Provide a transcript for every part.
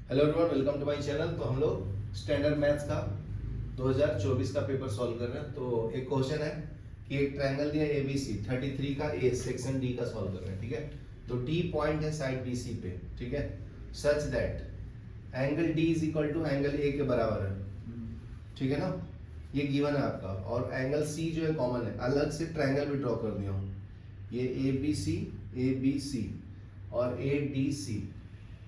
Hello everyone, welcome to my channel. तो हम लोग स्टैंडर्ड मैथ्स का 2024 का पेपर सॉल्व कर रहे हैं। तो एक क्वेश्चन है कि एक ट्रायंगल दिया ABC 33 का ए सेक्शन डी का सॉल्व कर रहे हैं। ठीक है, तो डी पॉइंट है साइड BC पे। ठीक है, such that angle D is equal to angle A के बराबर है। ठीक है ना, ये गिवन है आपका। और एंगल सी जो है कॉमन है, अलग से ट्रायंगल भी ड्रॉ कर दिया हूँ। ये ABC और ADC।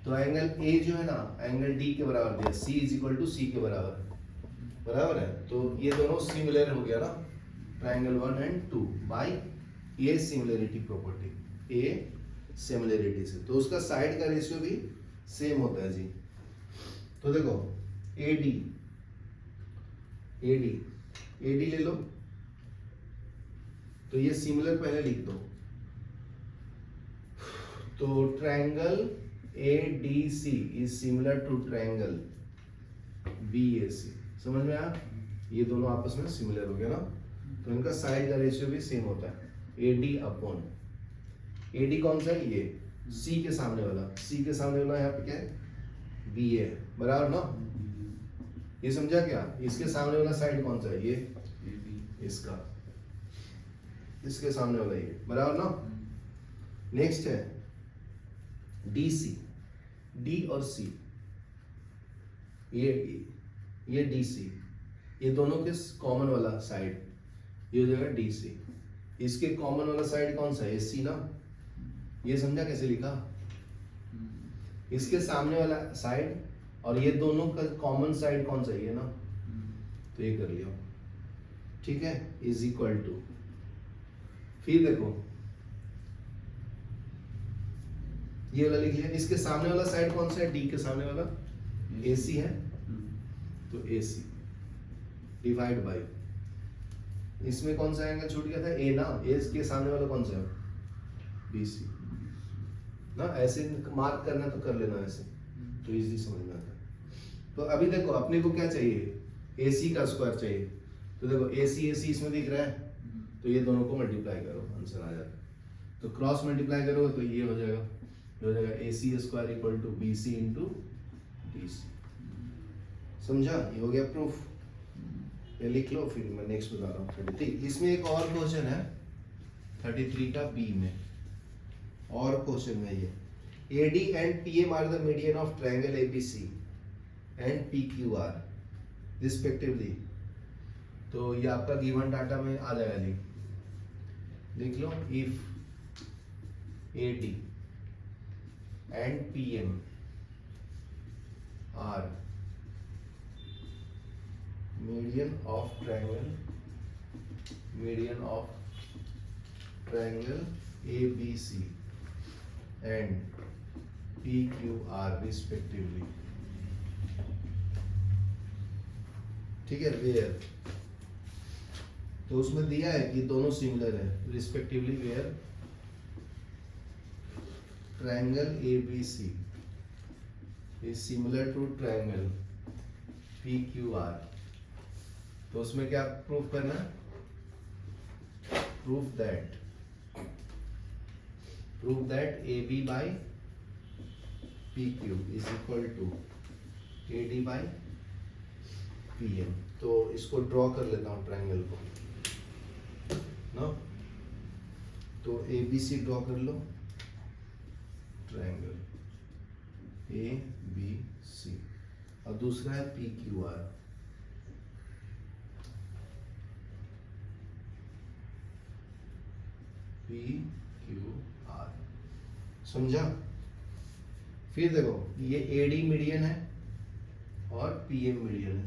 तो एंगल ए जो है ना एंगल डी के बराबर दिया, C इज इक्वल टू सी के बराबर है। तो ये दोनों सिमिलर हो गया ना, triangle 1 and 2 by a similarity property, a similarity से। तो उसका साइड का रेशियो भी सेम होता है जी। तो देखो AD ले लो, तो ये सिमिलर पहले लिख दो। तो triangle ADC is similar to triangle BAC। समझ में आया? ये दोनों आपस में सिमिलर हो गया ना, तो इनका साइड का रेशियो भी सेम होता है, AD अपॉन AD कौन सा है? ये C के सामने वाला यहाँ पे क्या है? BA बराबर ना। ये समझा क्या? इसके सामने वाला साइड कौन सा है? ये इसके सामने वाला ये बराबर ना। नेक्स्ट है DC, D और C, ये DC, ये दोनों के कॉमन वाला साइड ये हो जाएगा DC। इसके कॉमन वाला साइड कौन सा है? AC ना। ये समझा कैसे लिखा? इसके सामने वाला साइड और ये दोनों का कॉमन साइड कौन सा है? ये ना। तो ये कर लिया, ठीक है, इज इक्वल टू, फिर देखो ये वाला लिख लिया। इसके सामने वाला साइड कौन सा है? डी के सामने वाला AC है, तो AC डिवाइड बाय, इसमें कौन सा एंगल छूट गया था? A ना। A के सामने वाला कौन सा है? BC ना। ऐसे मार्क करना तो कर लेना ऐसे, तो इजी समझ में आता है। तो अभी देखो अपने को क्या चाहिए? AC का स्क्वायर चाहिए। तो देखो AC इसमें दिख रहा है, तो ये दोनों को मल्टीप्लाई करो, आंसर आ जाता है। तो क्रॉस मल्टीप्लाई करोगे तो ये हो जाएगा AC square equal to BC into DC। समझा? ये हो गया प्रूफ। ये लिख लो, फिर मैं नेक्स्ट बता रहा हूँ 33। इसमें एक और क्वेश्चन है 33 का B में, और क्वेश्चन में ये AD and PM are the median of triangle ABC and PQR respectively. तो ये आपका गिवन डाटा में आ जाएगा जी, लिख लो। If AD and PM are median of triangle ABC and PQR respectively। ठीक है, वेयर, तो उसमें दिया है कि दोनों सिमिलर है, respectively where triangle ABC is similar to triangle PQR। तो उसमें क्या प्रूफ करना है? Proof that AB by PQ is equal to AD by PM। तो इसको ड्रॉ कर लेता हूँ ट्रायंगल को ना। तो ABC ड्रॉ कर लो, ट्रायंगल ABC, और दूसरा है PQR। समझा? फिर देखो ये AD मीडियन है और PM मीडियन है,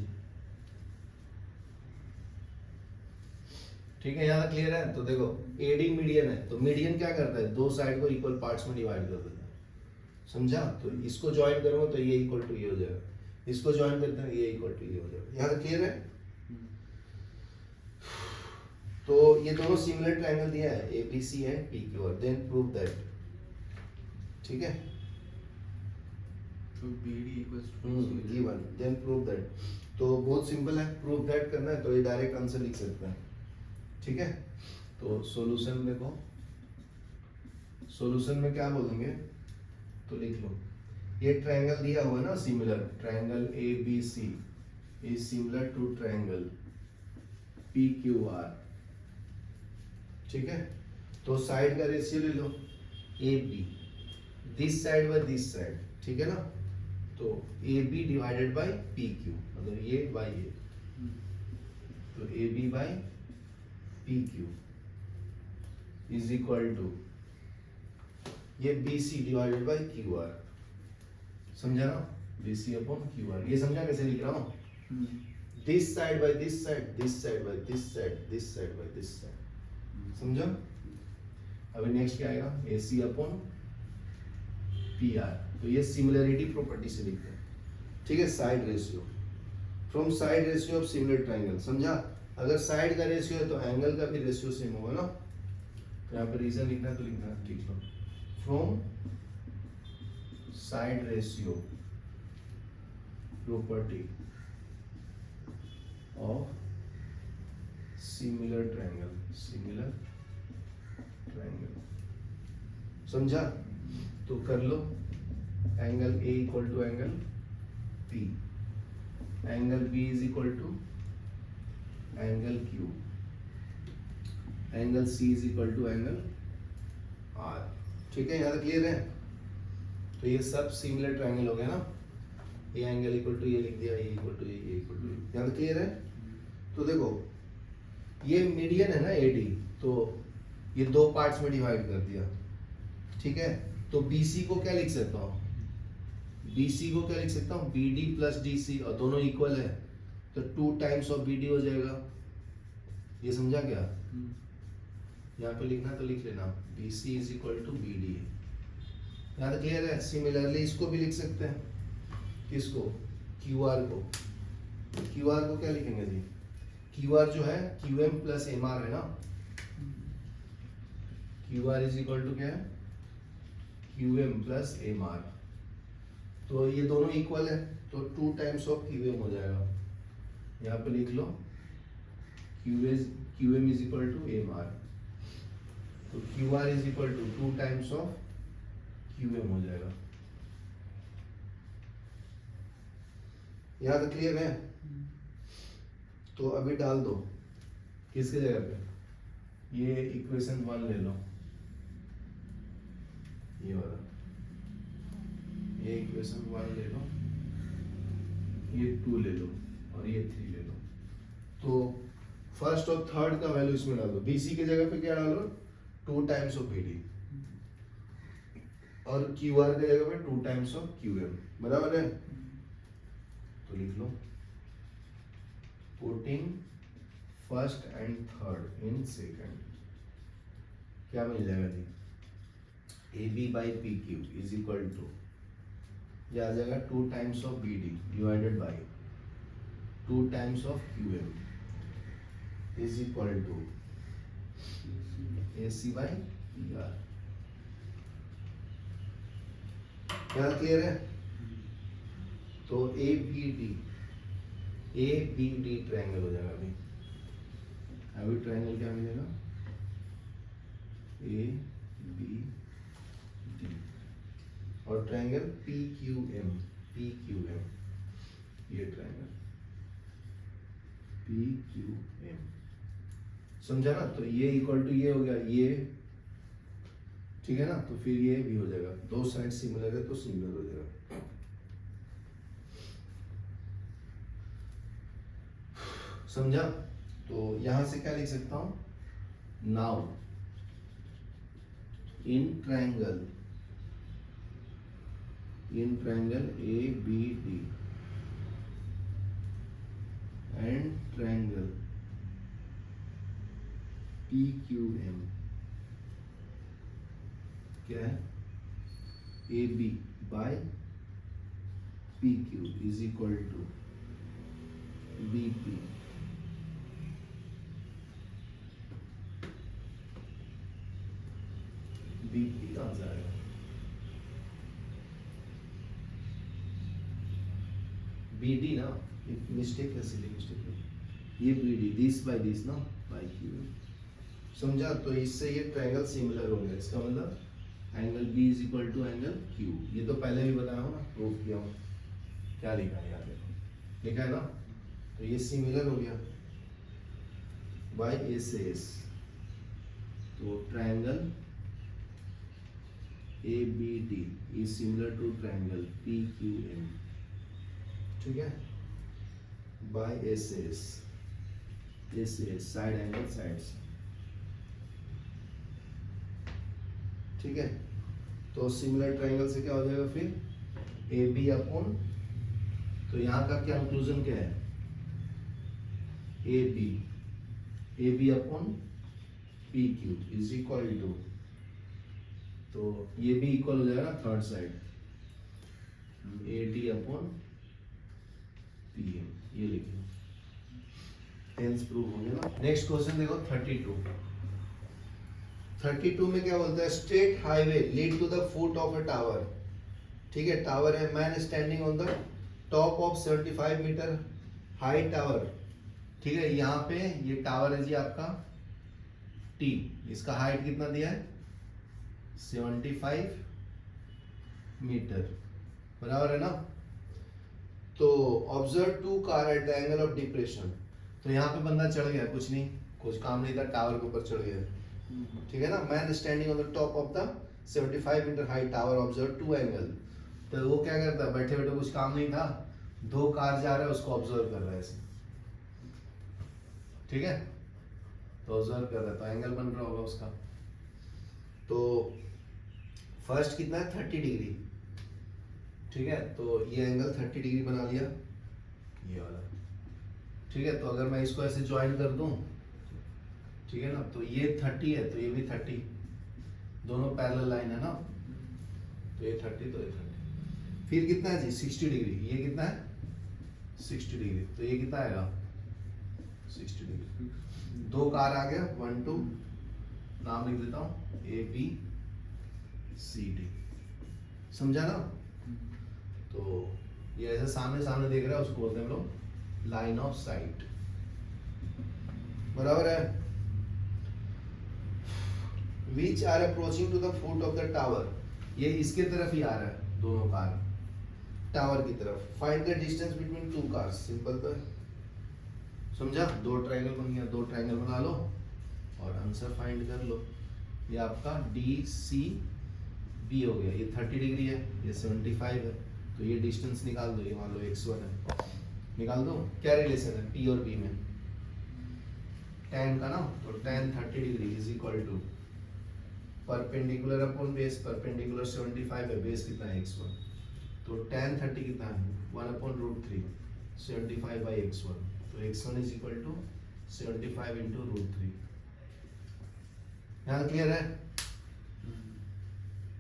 ठीक है, यहाँ तक क्लियर है? तो देखो AD मीडियन है, तो मीडियन क्या करता है? दो साइड को इक्वल पार्ट्स में डिवाइड कर देता है। समझा? तो इसको ज्वाइन करूंगा तो ये इक्वल टू ये हो जाएगा, इसको ज्वाइन करते हैं ये इक्वल टू ये हो जाएगा। यहाँ तक क्लियर है? तो ये दोनों सिमिलर ट्रायंगल दिया है ABC and PQR, then prove that. ठीक है, तो BD equals to given, then prove that. तो बहुत सिंपल है, प्रूव दैट करना है तो ये डायरेक्ट आंसर लिख सकते हैं। ठीक है, तो सॉल्यूशन देखो, सॉल्यूशन में क्या बोलेंगे? तो लिख लो ये ट्रायंगल दिया हुआ है ना similar, triangle ABC is similar to triangle PQR, ठीक है। तो साइड का रेशियो ले लो AB, this side by this side, ठीक है ना। तो AB डिवाइडेड बाय PQ, मतलब ये बाय ये, तो AB by PQ is equal to ये BC डिवाइडेड बाय QR, समझा ना, BC अपॉन QR। ये समझा कैसे लिख रहा हूँ, this side by this side, this side by this side, this side by this side, समझा। अभी नेक्स्ट क्या आएगा, AC अपॉन PR। तो ये सिमिलरिटी प्रॉपर्टी से लिखते हैं, ठीक है। Side ratio, from side ratio of similar triangle, समझा। अगर साइड का रेशियो है तो एंगल का भी रेशियो सेम होगा ना। तो यहाँ पे रीजन लिखना है तो लिखना है, ठीक लो, from side ratio property of similar triangle, similar triangle, समझा। तो कर लो, angle A equal to angle P, angle B is equal to angle Q, angle C is equal to angle R, ठीक है। यहाँ तक क्लियर है। तो ये सब सिमिलर ट्रायंगल हो गया ना, ये एंगल इक्वल टू ये लिख दिया, ये इक्वल टू ये इक्वल टू ये, यहाँ तक क्लियर है। तो देखो ये मीडियन है ना AD, तो ये दो पार्ट्स में डिवाइड कर दिया, ठीक है। तो BC को क्या लिख सकता हूँ, BC को क्या लिख सकता हूँ, BD प्लस DC, और दोनों इक्वल है तो 2 टाइम्स ऑफ BD हो जाएगा। ये समझा क्या, यहाँ पे लिखना तो लिख लेना, BC is equal to BD, यहाँ तक क्लियर है। सिमिलरली इसको भी लिख सकते हैं, किसको, QR को। QR को क्या लिखेंगे जी, QR जो है QM प्लस MR है ना, QR इज इक्वल टू क्या है, QM प्लस MR। तो ये दोनों इक्वल है तो 2 टाइम्स ऑफ QM हो जाएगा। यहाँ पे लिख लो QM is equal to MR, तो QR is equal to 2 times of QM हो जाएगा। यहाँ तक क्लियर है। तो अभी डाल दो किसके जगह पे, ये इक्वेशन 1 ले लो, ये वाला, ये इक्वेशन 1 ले लो, ये 2 ले लो और ये 3 ले लो। तो फर्स्ट और थर्ड का वैल्यू इसमें डाल दो। BC की जगह पे क्या डालो, 2 टाइम्स ऑफ BD, और QR की जगह पे 2 टाइम्स ऑफ QM, बराबर है। तो लिख लो, putting first and third in second, क्या मिल जाएगा जी, AB by PQ is equal to, ये आ जाएगा 2 times of BD divided by 2 times of QM is equal to AC by PR। क्या क्लियर है। तो ABD ट्रायंगल हो जाएगा। अभी ट्रायंगल क्या मिलेगा, ABD, और ट्रायंगल PQM, ये ट्रायंगल PQM, समझा ना। तो ये इक्वल टू ये हो गया, ये ठीक है ना। तो फिर ये भी हो जाएगा, दो साइड सिमिलर है तो सिमिलर हो जाएगा। समझा। तो यहां से क्या लिख सकता हूं, now in triangle ABD and triangle PQM क्या है, AB by PQ is equal to BP कहाँ से आएगा, BD ना, मिस्टेक है, सिली मिस्टेक है, ये BD दिस बाय दिस ना, बाय QM, समझा। तो इससे ये ट्रायंगल सिमिलर हो गया। इसका मतलब angle B is equal to angle Q. ये तो पहले भी बताया हो ना, प्रूव किया हो। क्या लिखा है यहाँ देखो, लिखा है ना, तो ये सिमिलर हो गया बाय ए से एस। तो triangle A B D is similar to triangle P Q M, ठीक है, बाय ए से एस। ए से एस साइड एंगल साइड्स, ठीक है। तो सिमिलर ट्रायंगल से क्या हो जाएगा फिर, ए बी अपॉन, तो यहाँ का क्या कंक्लूजन क्या है, A B upon P Q is equal to, तो ये भी इक्वल हो जाएगा ना third side, A D upon P M, ये लिखिए, टेंस प्रूव हो गया ना। नेक्स्ट क्वेश्चन देखो 32 में क्या बोलता है, straight highway lead to the foot of a tower, ठीक है, टावर है, man standing on the top of 75 meter high tower, ठीक है। यहाँ पे ये टावर है जी आपका टी, इसका हाइट कितना दिया है 75 मीटर, बराबर है ना। तो observe to car at the angle of depression, तो यहाँ पे बंदा चढ़ गया, कुछ नहीं, कुछ काम नहीं था, टावर के ऊपर चढ़ गया, ठीक है ना। Man standing on the top of the 75 meter high tower observe to angle, तो वो क्या करता है, बैठे बैठे कुछ काम नहीं था, दो कार जा रहा है उसको ऑब्जर्व कर रहा है ऐसे, ठीक है, तो ऑब्जर्व कर रहा है, तो एंगल बन रहा होगा उसका। तो फर्स्ट कितना है 30 डिग्री, ठीक है, तो ये एंगल 30 डिग्री बना लिया, ये वाला, ठीक है। तो अगर मैं इसको ऐसे ज्वाइन कर दूं, ठीक है ना, तो ये 30 है तो ये भी 30, दोनों पैरेलल लाइन है ना, तो ये 30 तो ये 30, फिर कितना है जी 60 डिग्री, ये कितना है 60 डिग्री, तो ये कितना आएगा 60 डिग्री, दो कार आ गया 1 2, नाम लिख देता हूँ ए बी सी डी, समझा ना। तो ये ऐसे सामने सामने देख रहा है, उसको बोलते हैं हम लोग लाइन ऑफ साइट, बराबर है। Which are approaching to the foot of the tower, ये इसके तरफ ही आ रहा है, दोनों कार टावर की तरफ। Find the distance between two cars, simple तो है, समझा। दो ट्रायंगल बन गया, दो ट्रायंगल बना लो और आंसर फाइंड कर लो। ये आपका डी सी बी हो गया, ये 30 डिग्री है, ये 75 है, तो ये डिस्टेंस निकाल दो, ये मान लो x1 है, निकाल दो। क्या रिलेशन है P और B में, tan का ना, तो tan 30 degree is equal to perpendicular upon base, perpendicular 75 है, बेस कितना है x1, तो tan 30 कितना है 1 अपॉन √3, 75 बाई x1, तो x1 is equal to 75 into √3। यहाँ क्लियर है।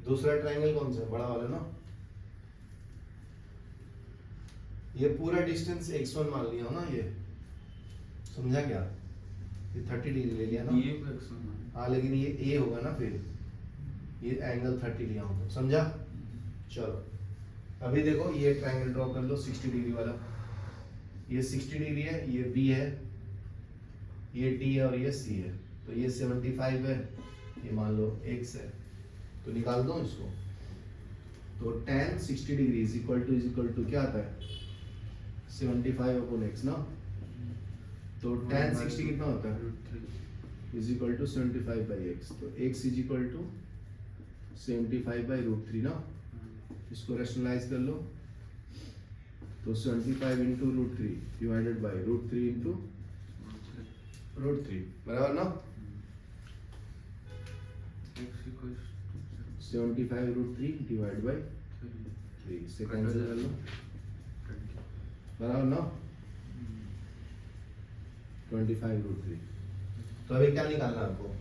दूसरा ट्रायंगल कौन सा है, बड़ा वाला ना, ये पूरा डिस्टेंस x1 मान लिया हो ना, ये समझा क्या, ये 30 डिग्री ले लिया ना, ये हाँ, लेकिन ये a होगा ना, फिर ये एंगल 30 लिया हूँ, समझा। चलो अभी देखो ये ट्रायंगल ड्रॉ कर लो 60 डिग्री वाला, ये 60 डिग्री है, ये b है, ये d है और ये c है, तो ये 75 है, ये मान लो x है, तो निकाल दो इसको। तो tan 60 degree is equal to क्या आता है 75 अपॉन x ना, तो tan 60 कितना होता है is equal to 75 by x, तो x is equal to 75 by √3 ना, इसको रैशनलाइज कर लो, तो 75 इंटू √3 डिवाइडेड बाई √3 इंटू √3, बराबर ना। 75 √3 डिवाइड बाई 3 से कैंसिल कर लो, बराबर ना 25 √3। तो अभी क्या निकालना है आपको,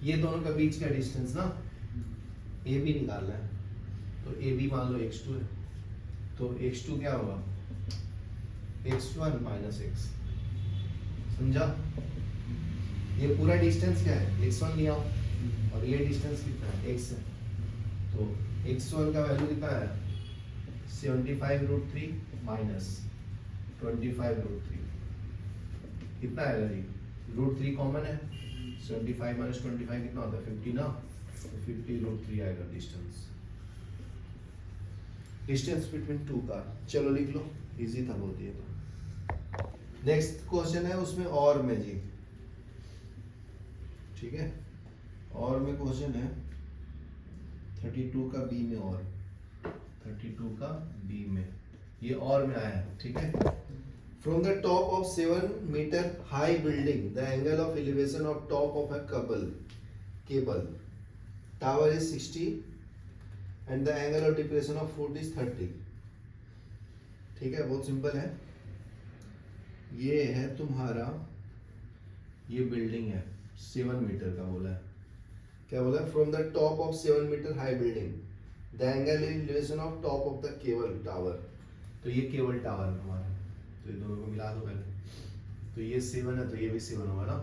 ये दोनों का बीच का डिस्टेंस ना ए बी निकालना है, तो ए बी मान लो x2 है, तो x2 क्या होगा x1 माइनस x, समझा। ये पूरा डिस्टेंस क्या है x1 लिया और ये डिस्टेंस कितना है x है, तो x1 का वैल्यू कितना है 75 √3 माइनस 25 √3, कितना आएगा जी √3 कॉमन है, 75 माइनस 25 कितना होता है 50 ना, तो 50√3 आएगा डिस्टेंस बिटवीन टू कार। चलो लिख लो, इजी था बहुत ये तो। नेक्स्ट क्वेश्चन है उसमें और में जी, ठीक है, और में क्वेश्चन है 32 का बी में, और 32 का बी में, ये और में आया है, ठीक है। From the top of 7 meter high building the angle of elevation of top of a cable tower is 60 and the angle of depression of foot is 30। ठीक है, बहुत सिंपल है। ये है तुम्हारा, ये बिल्डिंग है 7 मीटर का बोला है, क्या बोला है, from the top of 7 meter high building the angle elevation of top of the cable tower. तो ये केबल टावर है हमारा, तो ये दोनों को मिला दो पहले। तो ये 7 है तो ये भी 7 होगा ना।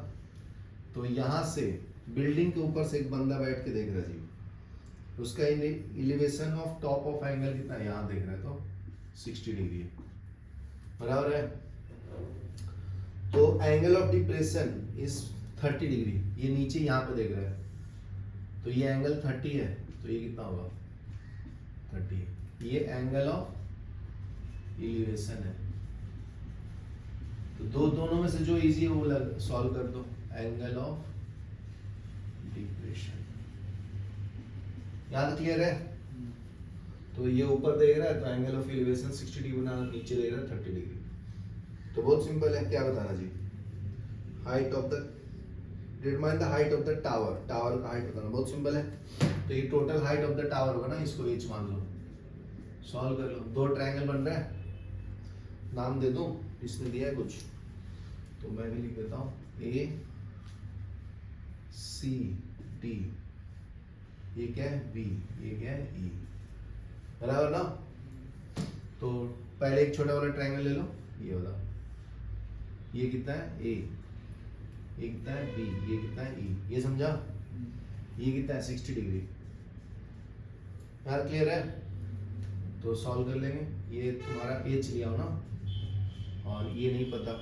तो यहाँ से बिल्डिंग के ऊपर से एक बंदा बैठ के देख रहा है जी, उसका elevation of top of angle कितना है, यहाँ देख रहा है तो 60 डिग्री है, बराबर है। तो angle of depression is 30 degree, ये नीचे यहाँ पे देख रहा है, तो ये एंगल 30 है, तो ये कितना होगा 30। ये एंगल ऑफ एलिवेशन है, तो दोनों में से जो इजी है वो सॉल्व कर दो। एंगल ऑफ डिप्रेशन, यहाँ तक क्लियर है। तो ये ऊपर देख रहा है तो एंगल ऑफ एलिवेशन 60 डिग्री बनाना, नीचे देख रहा है 30 डिग्री। तो बहुत सिंपल है, क्या बताना जी, height of the, determine the height of the tower, tower का हाइट बताना, बहुत सिंपल है। तो ये total height of the tower होगा ना, इसको h मान लो, सॉल्व कर लो। दो ट्रायंगल बन रहा है, नाम दे दूं, इसने दिया है कुछ तो मैं भी लिख देता हूँ, ए सी डी, ये क्या है बी, ये क्या है ई, बराबर ना। तो पहले एक छोटा वाला ट्रायंगल ले लो, ये वाला, ये कितना है ए, ये कितना है बी, ये कितना है ई, ये समझा। ये कितना है 60 डिग्री, यार क्लियर है। तो सॉल्व कर लेंगे। ये तुम्हारा एच लिया हो ना, और ये नहीं पता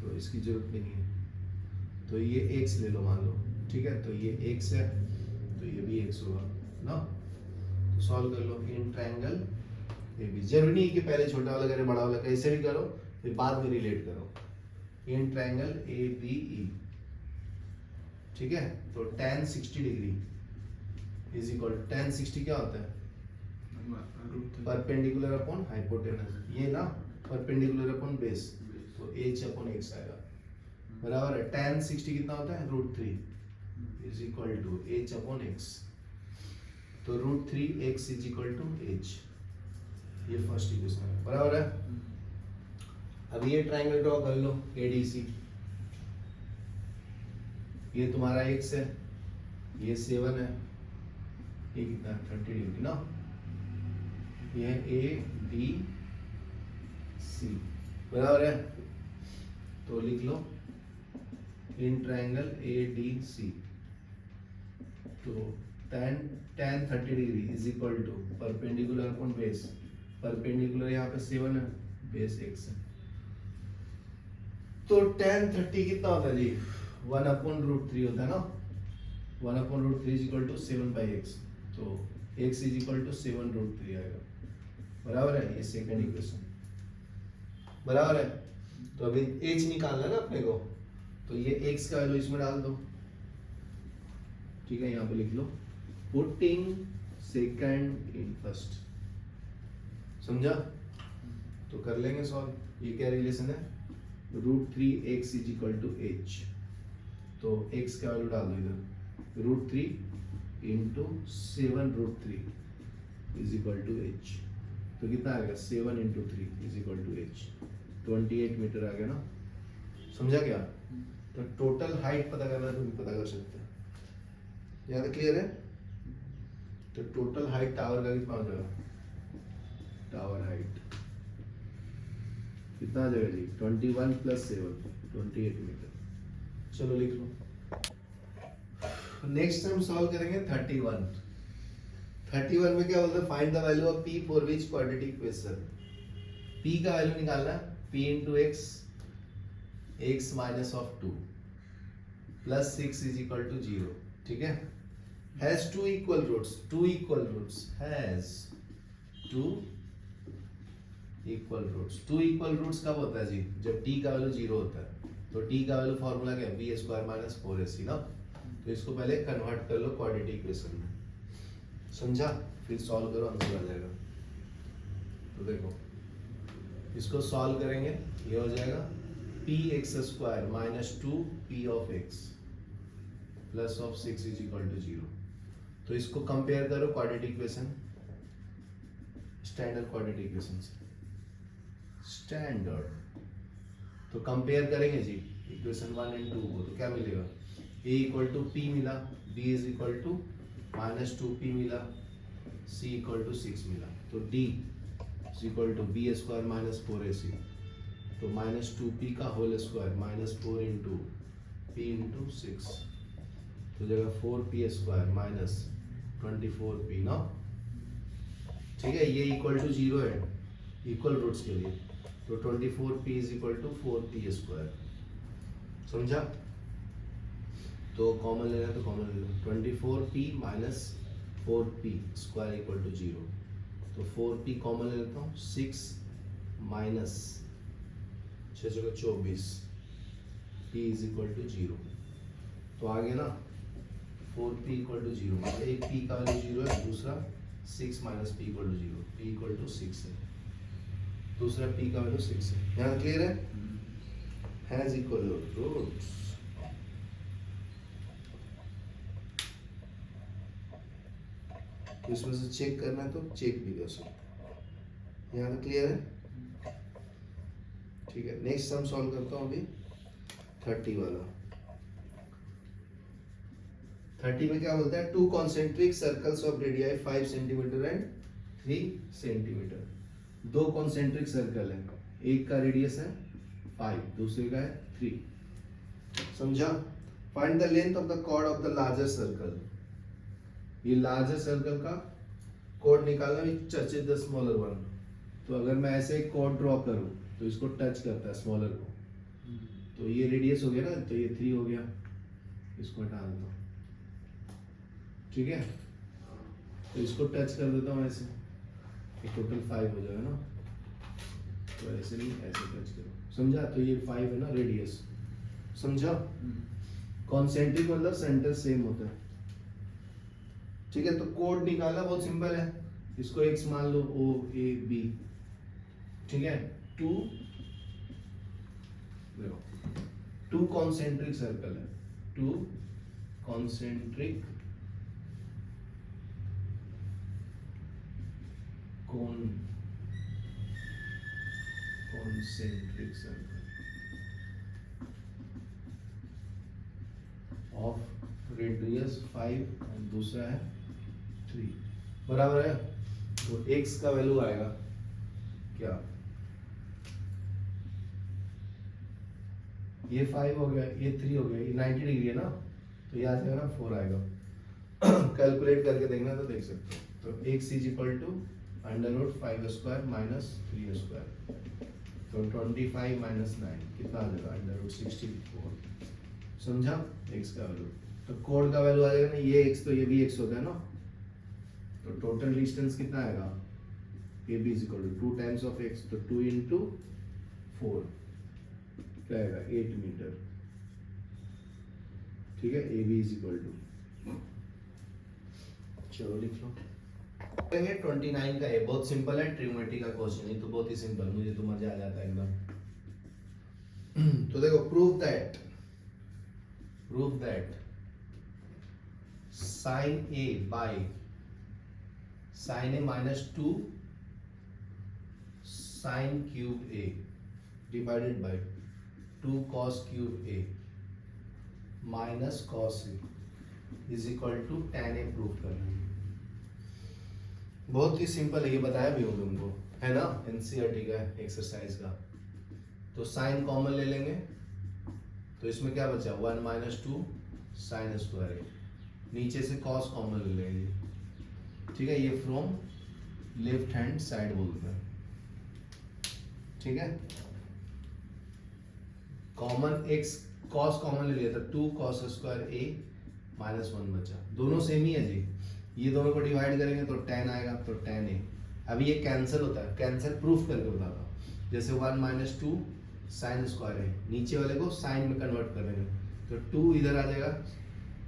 तो इसकी जरूरत भी नहीं है, तो ये x ले लो मान लो, ठीक है। तो ये x है तो ये भी x होगा ना। तो सॉल्व कर लो इन ट्रायंगल ए बी, जरूरी नहीं कि पहले छोटा वाला करे बड़ा वाला, कैसे भी करो, फिर बाद में रिलेट करो। In triangle A B E, ठीक है। तो tan 60 degree is equal, tan 60 क्या होता है, परपेंडिकुलर अपॉन हाइपोटेनस, ये ना परपेंडिकुलर अपॉन बेस, तो h अपॉन x आएगा, बराबर है। tan 60 कितना होता है, √3 is equal to h upon x, तो √3x is equal to h, ये फर्स्ट इक्वेशन है, बराबर है। अब ये ट्रायंगल ड्रॉ कर लो ADC, ये तुम्हारा x है, ये 7 है, ये कितना 30 डिग्री ना, ये है ABC, बराबर है। तो लिख लो इन ट्रायंगल ADC, तो tan 30 degree is equal to perpendicular upon base, perpendicular यहाँ पे 7 है, बेस x है, तो tan 30 कितना होता है जी, 1/√3 होता है ना, 1/√3 इज इक्वल टू 7/x, तो x इज इक्वल टू 7√3 आएगा, बराबर है। ये सेकंड इक्वेशन, बराबर है। तो अभी h निकालना है ना अपने को, तो ये x का वैल्यू इसमें डाल दो, ठीक है। यहाँ पे लिख लो पुटिंग सेकंड इन फर्स्ट, समझा। तो कर लेंगे सॉल्व। ये क्या रिलेशन है, √3x is equal to h, तो x का वैल्यू डाल दो इधर, √3 into 7√3 is equal to h, तो कितना आएगा 7 into 3 is equal to h, 28 metre आ गया ना, समझा क्या। तो टोटल हाइट पता करना है तो भी पता कर सकते हैं, यहाँ तक क्लियर है। तो टोटल हाइट टावर का कितना हो जाएगा, टावर हाइट कितना आ जाएगा जी, 21 + 7 28 मीटर। चलो लिख लो। नेक्स्ट हम सॉल्व करेंगे 31 में क्या बोलते हैं, find the value of p for which quadratic equation. p का वैल्यू निकालना है, p into x, x minus of 2, plus 6 is equal to 0, ठीक है। Has two equal roots, has two equal roots कब होता है जी, जब t का वैल्यू 0 होता है। तो t का वैल्यू फॉर्मूला क्या है, b स्क्वायर माइनस 4ac ना। तो इसको पहले कन्वर्ट कर लो क्वाड्रेटिक इक्वेशन में, समझा, फिर सॉल्व करो, आंसर आ जाएगा। तो देखो इसको सॉल्व करेंगे, ये हो जाएगा px square minus 2p of x plus of 6 is equal to 0। तो इसको कंपेयर करो quadratic equation, standard quadratic equation से, स्टैंडर्ड। तो कंपेयर करेंगे जी इक्वेशन 1 एंड 2 को, तो क्या मिलेगा, a इक्वल टू p मिला, b is equal to minus 2p मिला, c इक्वल टू 6 मिला। तो d is equal to b square minus 4ac, तो माइनस 2p का whole square minus 4 into p into 6, तो जगह 4p स्क्वायर माइनस 24p ना, ठीक है। ये इक्वल टू 0 है इक्वल रूट्स के लिए, तो 24p is equal to 4p square, समझा। तो कॉमन लेना है तो कॉमन ले लो, 24p minus 4p square equal to 0। तो 4p कॉमन ले लेता हूँ, 6 माइनस 6 जगह 24, p इज इक्वल टू 0। तो आगे ना 4p इक्वल टू 0, एक p का वैल्यू 0 है, दूसरा 6 minus p equal to 0, p equal to 6 है, दूसरा p का वैल्यू 6 है। यहाँ क्लियर है, हैज इक्वल रूट्स। इसमें से चेक करना है तो चेक भी कर सकते, यहाँ तक क्लियर है, ठीक है। नेक्स्ट सम सॉल्व करता हूँ अभी 30 वाला। 30 में क्या बोलता है, to concentric circles of radii 5 centimetre and 3 centimetre. दो कॉन्सेंट्रिक सर्कल है, एक का रेडियस है 5, दूसरे का है 3, समझा। Find the length of the chord of the larger circle. ये लार्जर सर्कल का कॉर्ड निकालना, टचेज द स्मॉलर वन। तो अगर मैं ऐसे एक कॉर्ड ड्रॉ करूं तो इसको टच करता है स्मॉलर को, तो ये रेडियस हो गया ना, तो ये 3 हो गया, इसको हटा देता हूँ, ठीक है। तो इसको टच कर देता हूँ ऐसे, ये टोटल 5 हो जाएगा ना। तो ऐसे नहीं, ऐसे टच करो, समझा। तो ये 5 है ना रेडियस, समझा। कॉन्सेंट्रिक मतलब सेंटर सेम होता है, ठीक है। तो कोड निकालना बहुत सिंपल है, इसको एक्स मान लो, ओ ए बी, ठीक है। टू कॉन्सेंट्रिक सर्कल है, to concentric concentric circle of radius 5 और दूसरा है 3, बराबर है। तो x का वैल्यू आएगा क्या, ये 5 हो गया, ये 3 हो गया, ये 90 डिग्री है ना, तो ये आ जाएगा ना 4 आएगा। कैलकुलेट करके देखना तो देख सकते हो। तो x is equal to under root 5 square minus 3 square, तो 25 माइनस 9 कितना आ जाएगा, अंडर रूट 64, समझा। x का वैल्यू, तो कोड का वैल्यू आ जाएगा ना, ये x तो ये भी x होता है ना, तो टोटल डिस्टेंस कितना आएगा, AB is equal to 2 times of x, तो 2 इंटू 4 क्या आएगा 8 मीटर, ठीक है। AB इज इक्वल टू, चलो लिख लो। 29 का है, बहुत सिंपल है, ट्रिग्नोमेट्री का क्वेश्चन है, तो बहुत ही सिंपल, मुझे तो मजा आ जाता है एकदम। तो देखो, prove that sin A by sin A minus 2 sin cube A divided by 2 cos cube A minus cos A is equal to tan A prove करना है। बहुत ही सिंपल है, ये बताया भी हूँ तुमको, है ना, एनसीईआरटी का एक्सरसाइज का। तो साइन कॉमन ले लेंगे, तो इसमें क्या बचा, 1 माइनस 2 साइन स्क्वायर ए, नीचे से कॉस कॉमन ले लेंगे, ठीक है। ये फ्रॉम लेफ्ट हैंड साइड बोलते हैं, ठीक है। कॉमन एक्स कॉस कॉमन ले लिया था, 2 cos स्क्वायर a माइनस 1 बचा, दोनों सेम ही है जी, ये दोनों को डिवाइड करेंगे तो tan आएगा, तो tan a। अभी ये कैंसिल होता है, कैंसिल प्रूफ करके बताता हूँ। जैसे 1 माइनस 2 साइन स्क्वायर है, नीचे वाले को साइन में कन्वर्ट कर देंगे तो 2 इधर आ जाएगा,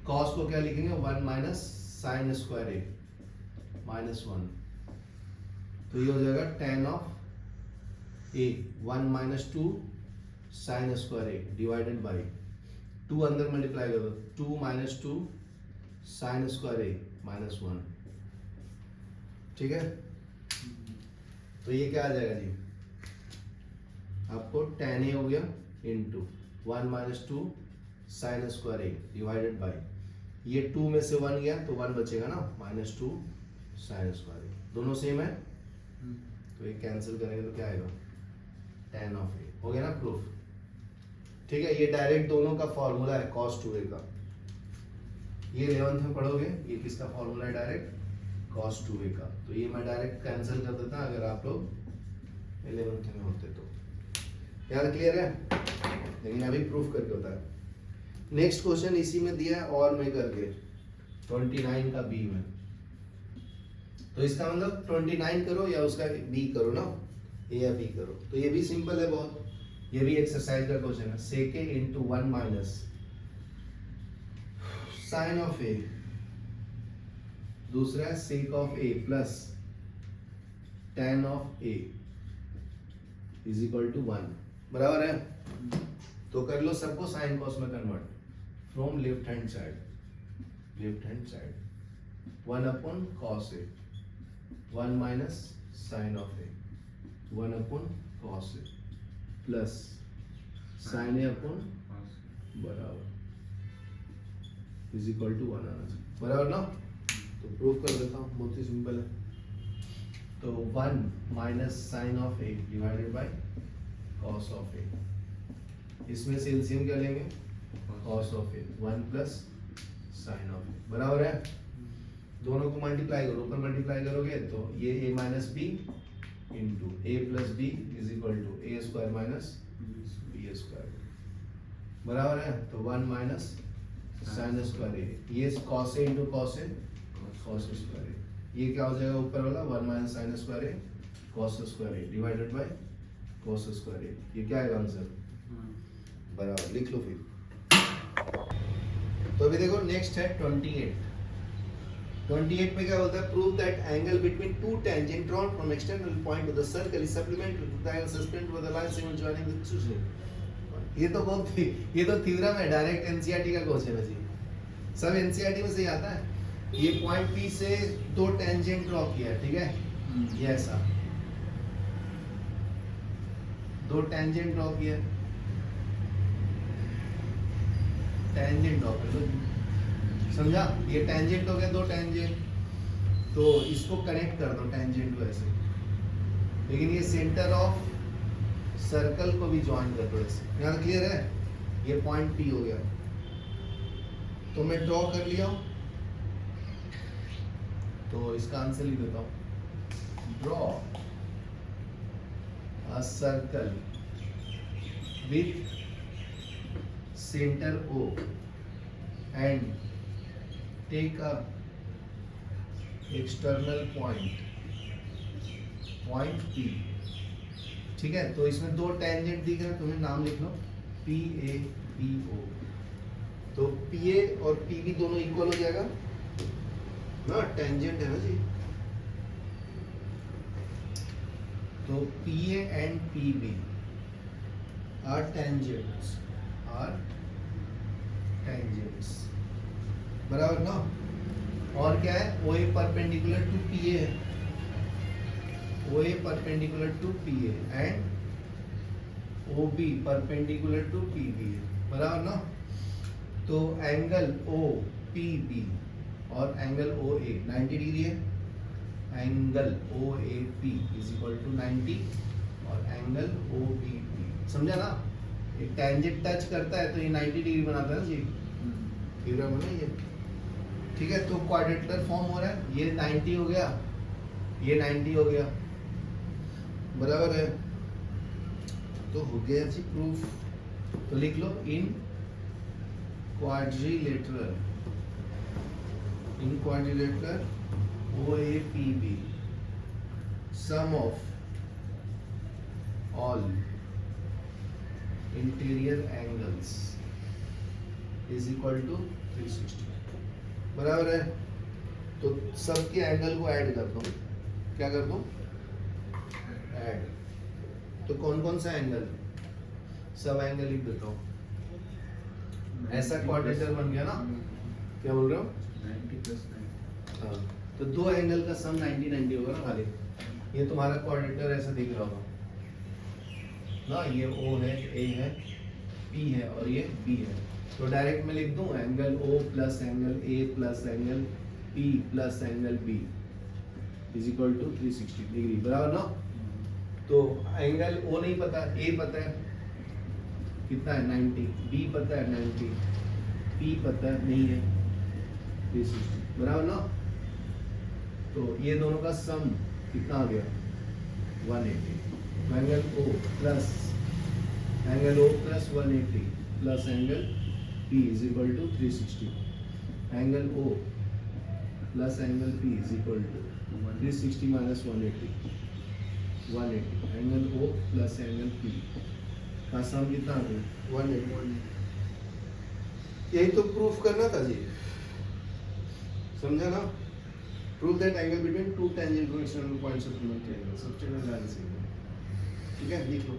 कॉस को क्या लिखेंगे 1 माइनस साइन स्क्वायर ए माइनस 1, तो ये हो जाएगा tan of A 1 minus 2 sign square A divided by 2 अंदर मल्टीप्लाई कर दो, 2 माइनस 2 साइन स्क्वायर ए माइनस 1, ठीक है। तो ये क्या आ जाएगा जी, आपको tan a हो गया into 1 minus 2 sign square A divided by, ये 2 में से 1 गया तो 1 बचेगा ना, माइनस 2 साइन स्क्वायर ए, दोनों सेम है तो ये कैंसिल करेंगे तो क्या आएगा tan ऑफ ए, हो गया ना प्रूफ, ठीक है। ये डायरेक्ट दोनों का फॉर्मूला है cos 2a का, ये 11th में पढ़ोगे, ये किसका फॉर्मूला है डायरेक्ट cos 2a का, तो ये मैं डायरेक्ट कैंसिल कर देता अगर आप लोग 11th में होते तो। यार क्लियर है, लेकिन अभी प्रूफ करके होता है। नेक्स्ट क्वेश्चन इसी में दिया है और में करके 29 का बी में, तो इसका मतलब 29 करो या उसका बी करो ना, ए या बी करो, तो ये भी सिंपल है बहुत, ये भी एक्सरसाइज का क्वेश्चन है। Sec A into 1 minus sine of A, दूसरा है sec of A plus tan of A is equal to 1, बराबर है। तो कर लो सबको साइन कॉस में convert, from left hand side 1 upon cos A, 1 minus sine of A 1 upon cos A plus sine A upon बराबर is equal to 1 आना चाहिए, बराबर ना। तो प्रूफ कर देता हूँ, बहुत ही सिंपल है। तो 1 minus sine of A divided by cos of A, इसमें से एलसीएम क्या लेंगे cos of A, 1 plus sine of A, बराबर है। दोनों को मल्टीप्लाई करो, ऊपर मल्टीप्लाई करोगे तो ये a minus B into A plus B is equal to A square minus B square, बराबर है। तो 1 माइनस साइन स्क्वायर ए, ये cos A into cos A cos square A, ये क्या हो जाएगा ऊपर वाला 1 minus sine square A cos square A divided by cos square A, ये क्या आएगा आंसर, बराबर, लिख लो फिर। तो अभी देखो नेक्स्ट है 28 में क्या बोलता है, prove that angle between two tangent drawn from external point to the circle is supplementary to the angle suspended with the line segment joining the two. ये तो बहुत, ये तो थ्योरम है, डायरेक्ट एनसीईआरटी का क्वेश्चन है जी, सब एनसीईआरटी में से ही आता है। ये पॉइंट पी से 2 टेंजेंट ड्रॉ किया है, ठीक है, ये ऐसा 2 टेंजेंट ड्रॉ किया, टेंजेंट ड्रॉ कर लो, समझा। ये टेंजेंट हो गया 2 टेंजेंट, तो इसको कनेक्ट कर दो टेंजेंट को ऐसे, लेकिन ये सेंटर ऑफ सर्कल को भी ज्वाइन कर दो ऐसे, यहाँ क्लियर है। ये पॉइंट पी हो गया, तो मैं ड्रॉ कर लिया, तो इसका आंसर लिख देता हूं, draw a circle with centre O and take a external point P, ठीक है। तो इसमें 2 टेंजेंट दिख रहे हैं, तुम्हें नाम लिख लो PA PO, तो PA और PB दोनों इक्वल हो जाएगा ना, टेंजेंट है ना जी। तो PA and PB are tangents, बराबर ना। और क्या है, OA परपेंडिकुलर टू PA है, OA perpendicular to PA and OB perpendicular to PB है, बराबर ना। तो एंगल OPB और एंगल OA 90 डिग्री है, angle OAP is equal to 90 और एंगल OBP, समझा ना। एक टेंजेंट टच करता है तो ये 90 डिग्री बनाता है ना जी, थ्योरम है ये, ठीक है। तो क्वाड्रेटुलर फॉर्म हो रहा है, ये 90 हो गया, ये 90 हो गया, बराबर है। तो हो गया जी प्रूफ। तो लिख लो इन quadrilateral, in quadrilateral OAPB, sum of all interior angles is equal to 360, बराबर है। तो सबके एंगल को ऐड कर दो, क्या कर दो, ऐड। तो कौन कौन सा एंगल, सब एंगल लिख देता हूँ। ऐसा क्वाड्रेचर बन गया ना, क्या बोल रहे हो, 90 + 9। हाँ, तो दो एंगल का सम 90 90 होगा ना खाली। ये तुम्हारा क्वाड्रेचर ऐसा दिख रहा होगा ना, ये O है, A है, P है और ये B है। तो डायरेक्ट मैं लिख दूं angle O plus angle A plus angle P plus angle B is equal to 360 degree, बराबर ना। तो एंगल O नहीं पता, A पता है कितना है 90, B पता है 90, P पता है नहीं है 360, बराबर ना। तो ये दोनों का सम कितना आ गया 180। Angle O plus 180 plus angle P is equal to 360। Angle O plus angle P is equal to 360 minus 180 angle O plus angle P का सम कितना आ गया 180। यही तो प्रूफ करना था जी, समझा ना। Proof that angle between two tangent external points of human triangle, सबसे पहले ठीक है, लिख लो।